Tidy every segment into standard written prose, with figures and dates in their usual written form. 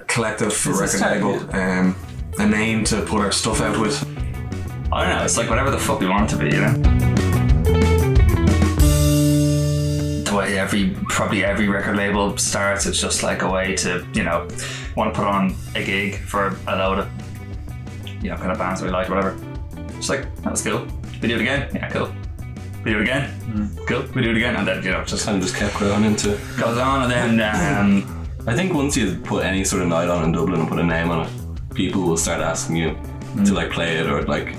collective, a record label, a name to put our stuff out with? I don't know, it's like whatever the fuck we want it to be, you know? The way probably every record label starts, it's just like a way to, you know, want to put on a gig for a load of, you know, kind of bands we like, whatever. Just like, that was cool. We do it again? Yeah, cool. We do it again? Cool. We do it again. And then, you know, just kind of just kept growing into. Goes on, and then I think once you put any sort of night on in Dublin and put a name on it, people will start asking you to like play it, or like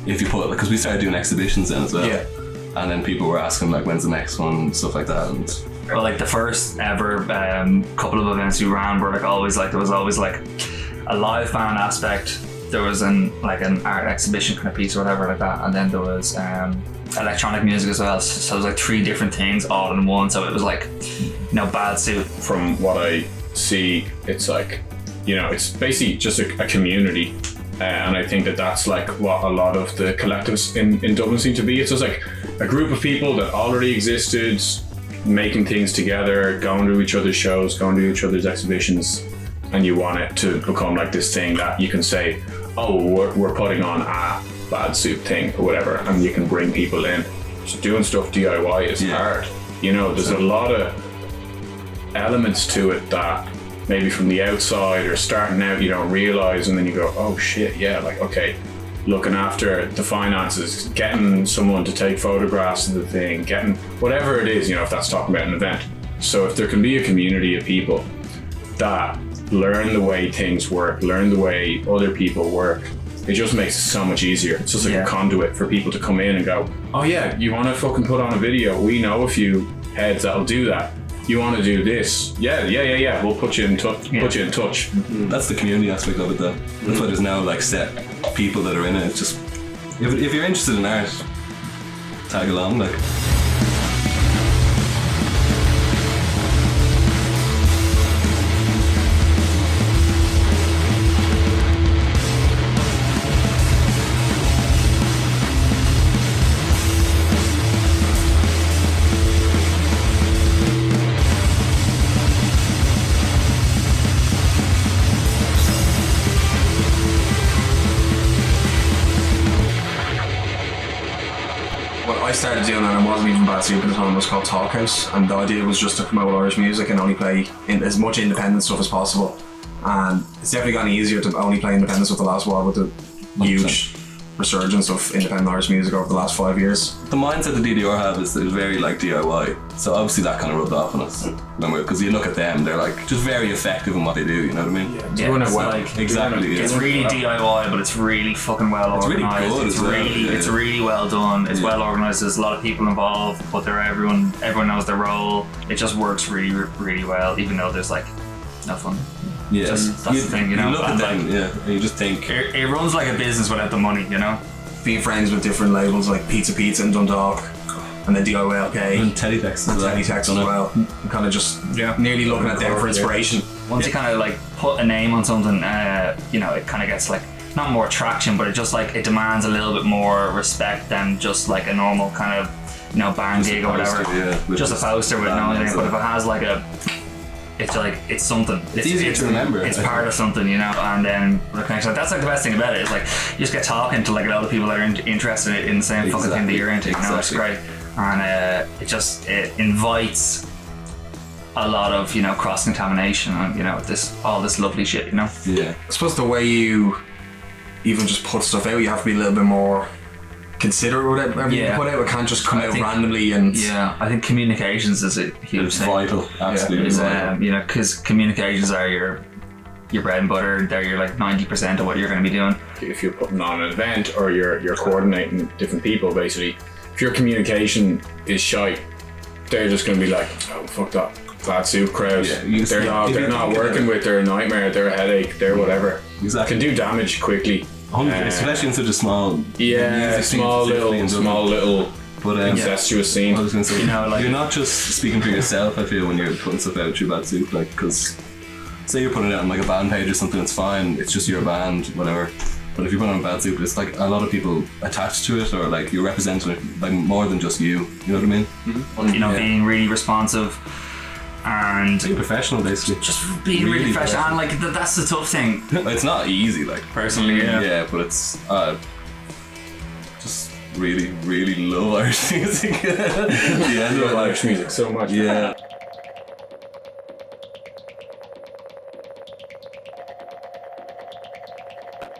if you put, because we started doing exhibitions then as well. Yeah. And then people were asking like when's the next one and stuff like that. And well, like the first ever couple of events we ran were like always like, there was always like a live band aspect, there was an art exhibition kind of piece or whatever like that, and then there was electronic music as well. So it was like 3 different things all in one. So it was like, you know, Bad Suit. From what I see, it's like, you know, it's basically just a community. And I think that that's like what a lot of the collectives in Dublin seem to be. It's just like a group of people that already existed, making things together, going to each other's shows, going to each other's exhibitions, and you want it to become like this thing that you can say, oh, we're putting on a Bad Suit thing or whatever, and you can bring people in. So doing stuff DIY is hard. You know, there's a lot of elements to it that maybe from the outside or starting out you don't realize, and then you go, oh shit, yeah, like, okay, looking after the finances, getting someone to take photographs of the thing, getting whatever it is, you know, if that's talking about an event. So if there can be a community of people that learn the way things work, learn the way other people work, it just makes it so much easier. It's just like a conduit for people to come in and go, oh yeah, you want to fucking put on a video? We know a few heads that'll do that. You want to do this? Yeah. We'll put you in touch. Put you in touch. That's the community aspect of it, though. That's why there's now like set people that are in it. It's just if you're interested in art, tag along, like. I started doing, and it wasn't even Bad Suit at the time, it was called Talk House, and the idea was just to promote Irish music and only play as much independent stuff as possible. And it's definitely gotten easier to only play independent stuff the last while with the huge resurgence of independent Irish music over the last 5 years. The mindset the DDR have is very like DIY, so obviously that kind of rubbed off on us. Because you look at them, they're like just very effective in what they do, you know what I mean? Yeah, it's well. Like, exactly. It's really DIY, but it's really fucking well organised. Really good, it's really well done. It's well organised. There's a lot of people involved, but everyone knows their role. It just works really, really well, even though there's like no fun. Yeah, that's the thing, you know. You look at them, and you just think it runs like a business without the money, you know. Being friends with different labels like Pizza in Dundalk, and then DIYLK, and Teletext as well. And kind of just nearly looking at them for inspiration. Once you kind of like put a name on something, you know, it kind of gets like not more traction, but it just like it demands a little bit more respect than just like a normal kind of, you know, band gig or whatever. Just a poster with no name, but if it has like a, it's like, it's something. It's easier to remember. It's part of something, you know, and then the connection. That's like the best thing about it. Is like you just get talking to like a lot of people that are interested in the same fucking thing that you're into. You know, it's great, and it invites a lot of, you know, cross contamination and, you know, all this lovely shit, you know. Yeah. I suppose the way you even just put stuff out, you have to be a little bit more considerate with whatever you put out. It can't just come out randomly. And I think communications is a huge thing. Vital, absolutely vital. You know, because communications are your bread and butter. They're your like 90% of what you're going to be doing. If you're putting on an event or you're coordinating different people, basically, if your communication is shite, they're just going to be like, oh, fuck that Bad Suit crowd. They're not working with, they're a nightmare, they're a headache, they're whatever. Exactly. Can do damage quickly. Especially in such a small little incestuous scene. I was going to say, you know, like, you're not just speaking for yourself, I feel, when you're putting stuff out through Bad Suit, like, because say you're putting it on like a band page or something, it's fine, it's just your band, whatever. But if you put it on Bad Suit, it's like a lot of people attached to it, or like you're representing it like more than just you know what I mean? Mm-hmm. You know, being really responsive and Being professional, basically. just being really professional. And like that's the tough thing. It's not easy, like, Personally, yeah. but it's just really, really love Irish music. At the end of it, Irish music so much. yeah.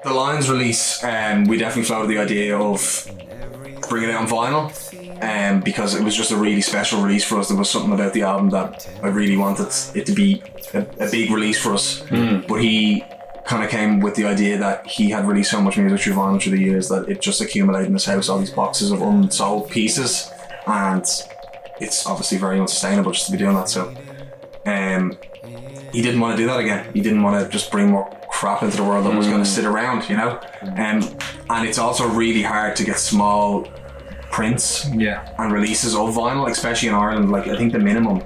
The Lions release, we definitely floated the idea of bringing it out on vinyl, because it was just a really special release for us. There was something about the album that I really wanted it to be a big release for us. But he kind of came with the idea that he had released so much music through vinyl through the years that it just accumulated in his house, all these boxes of unsold pieces, and it's obviously very unsustainable just to be doing that. So he didn't want to do that again. He didn't want to just bring more crap into the world that was going to sit around, you know. And it's also really hard to get small prints and releases of vinyl, especially in Ireland. Like I think the minimum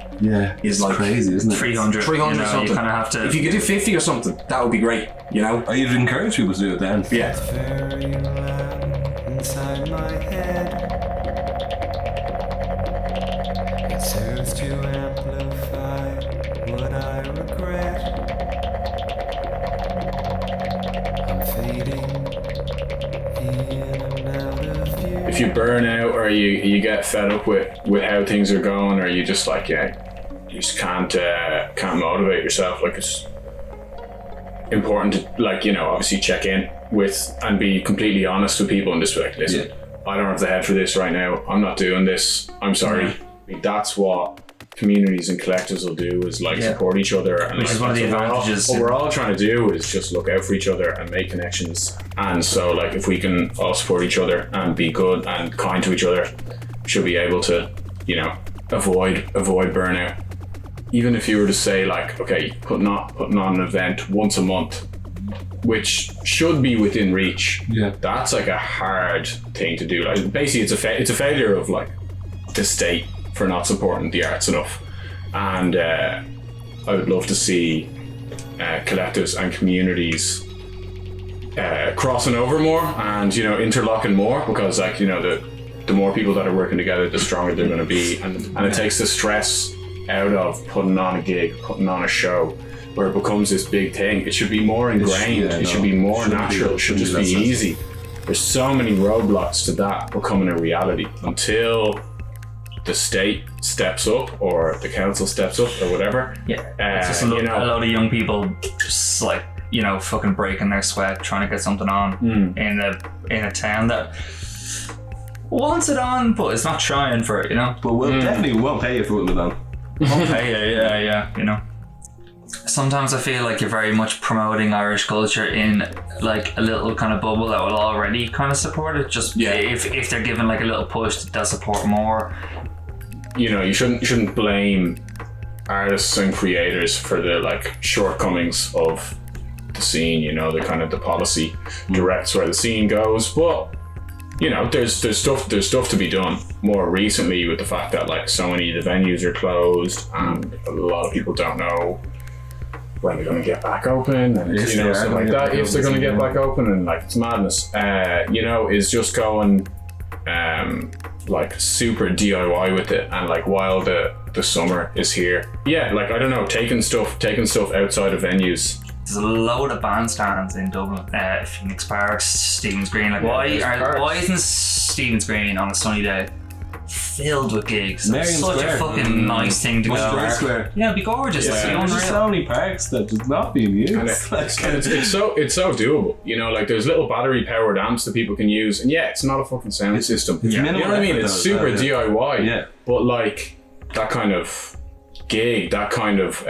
is like crazy, isn't it? 300 300 you know, something. you kind of have to. If you could do 50 or something, that would be great, you know. You'd encourage people to do it then. Yeah. Very loud inside my head. It serves to amplify what I regret. I'm fading in and out of view. If you burn out or you get fed up with how things are going, or you just like you just can't motivate yourself, like it's important to, like, you know, obviously check in with and be completely honest with people and just be like, listen, I don't have the head for this right now, I'm not doing this, I'm sorry. That's what communities and collectives will do, is like support each other, and Which like, is one of the advantages. what we're all trying to do is just look out for each other and make connections. And so like if we can all support each other and be good and kind to each other, we should be able to, you know, avoid burnout. Even if you were to say like, okay, putting on an event once a month, which should be within reach, that's like a hard thing to do. Like basically it's a failure of like the state for not supporting the arts enough. And I would love to see collectives and communities crossing over more and, you know, interlocking more, because like, you know, the more people that are working together, the stronger they're going to be, and it takes the stress out of putting on a gig, putting on a show, where it becomes this big thing. It should be more ingrained, it should be more natural, it should just be easy. There's so many roadblocks to that becoming a reality. Until the state steps up or the council steps up or whatever. It's just a lot of young people just like, you know, fucking breaking their sweat trying to get something on in a town that wants it on, but it's not trying for it, you know. But we'll definitely won't pay you for what we've done. Okay, yeah, you know. Sometimes I feel like you're very much promoting Irish culture in like a little kind of bubble that will already kind of support it. Just if they're given like a little push, they'll support more. You know, you shouldn't blame artists and creators for the like shortcomings of the scene. You know, the kind of the policy directs where the scene goes, but you know, there's stuff to be done more recently with the fact that like so many of the venues are closed and a lot of people don't know when they're going to get back open, and you know, stuff like that, if they're going to get back open, and like it's madness. You know, is just going like super DIY with it, and like while the summer is here, like I don't know, taking stuff outside of venues. There's a load of bandstands in Dublin, Phoenix Park, Stephen's Green. Like, why isn't Stephen's Green on a sunny day filled with gigs? It's such a fucking nice thing to go. Square. Yeah, it'd be gorgeous. It'd be There's unreal. so many parks that just not being used. And it's so doable. You know, like there's little battery powered amps that people can use, and it's not a fucking sound system. It's you know what I mean? It's super DIY. Yeah. But like that kind of gig, that kind of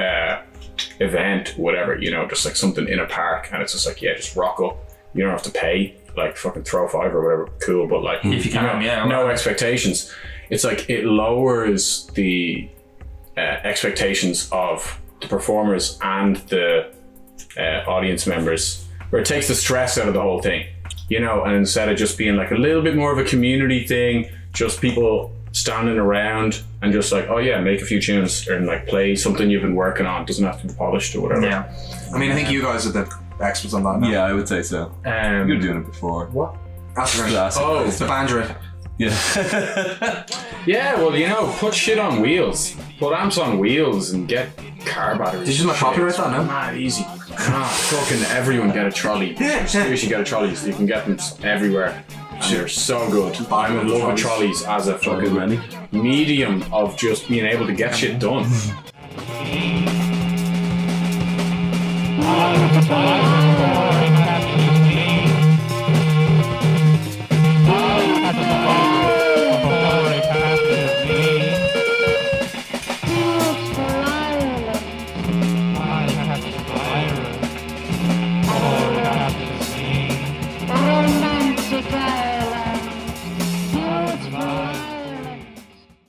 event, whatever, you know, just like something in a park, and it's just like, just rock up. You don't have to pay, like fucking throw 5 or whatever, cool, but like if you can, no expectations. It's like it lowers the expectations of the performers and the audience members, where it takes the stress out of the whole thing, you know, and instead of just being like a little bit more of a community thing, just people standing around and just like, make a few tunes and like play something you've been working on. It doesn't have to be polished or whatever. I mean, I think you guys are the experts on that now. Yeah, I would say so. You're doing it before. What? Acid Classic. It's the banjo. Yeah. Yeah, well, you know, put shit on wheels. Put amps on wheels and get car batteries. Did you not copyright that now? Mad easy. Fucking everyone get a trolley. Seriously, get a trolley so you can get them everywhere. And they're so good. I'm in love with trolleys as a fucking many. medium of just being able to get shit done.